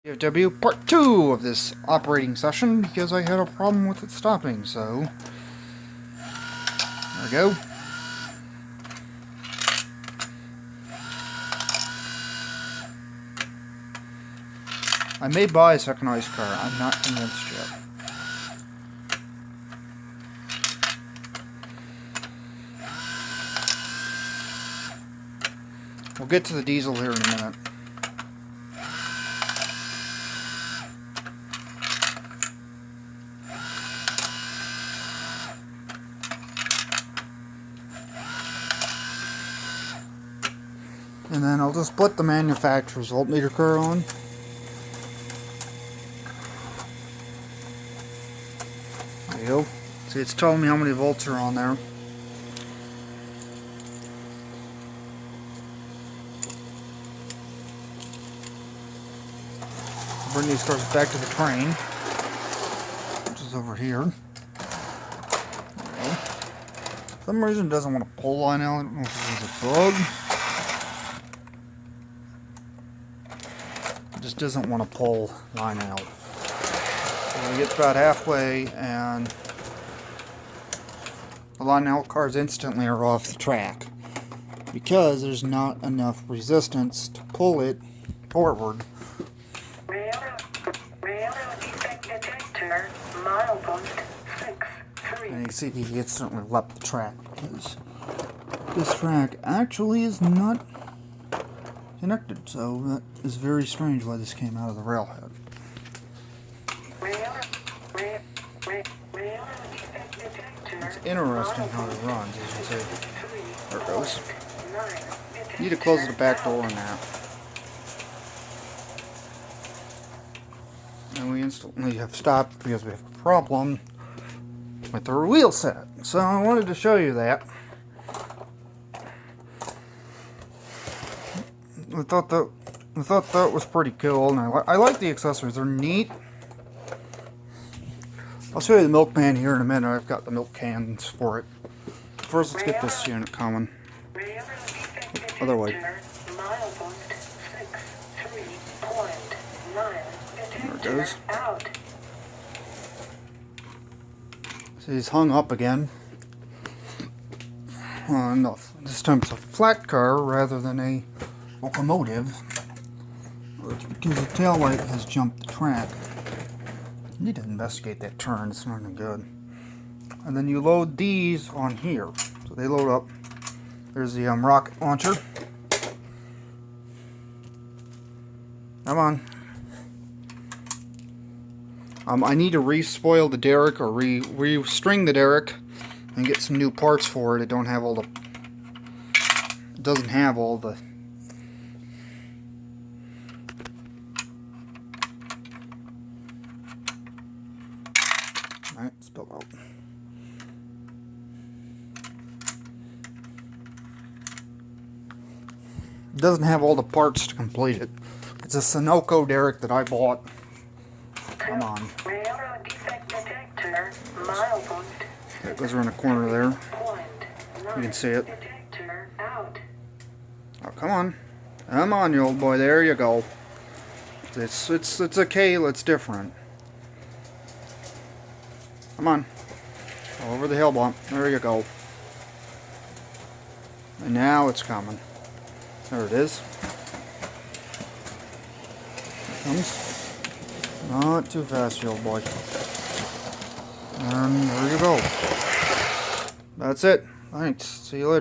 DFW part 2 of this operating session because I had a problem with it stopping, so there we go. I may buy a second ice car, I'm not convinced yet. We'll get to the diesel here in a minute. And then I'll just put the manufacturer's voltmeter car on. There you go. See, it's telling me how many volts are on there. Bring these cars back to the train, which is over here. There we go. For some reason it doesn't want to pull Lionel. I don't know if this is a bug. It just doesn't want to pull Lionel. So we get about halfway and the Lionel cars instantly are off the track because there's not enough resistance to pull it forward. And you see he instantly left the track because this track actually is not connected, so that is very strange why this came out of the railhead. It's interesting how it runs, as you see. There it goes. You need to close the back door on that. And we instantly have stopped because we have a problem with our wheel set. So I wanted to show you that. I thought that was pretty cool, and I like the accessories. They're neat. I'll show you the milkman here in a minute. I've got the milk cans for it. First, let's get this unit coming. Other way. There it goes. So he's hung up again. No, this time it's a flat car rather than a locomotive. It's because the tail light has jumped the track. You need to investigate that turn, it's not any good. And then you load these on here. So they load up. There's the rocket launcher. Come on. I need to re-spoil the derrick or re-string the derrick and get some new parts for it. It doesn't have all the Alright, spill out. It doesn't have all the parts to complete it. It's a Sunoco derrick that I bought. Come on. That goes around the corner there. You can see it. Oh, come on. Come on, you old boy. There you go. It's a Kayla. It's different. Come on. Over the hill bump. There you go. And now it's coming. There it is. Here it comes. Not too fast, you old boy. And there you go. That's it. Thanks. See you later.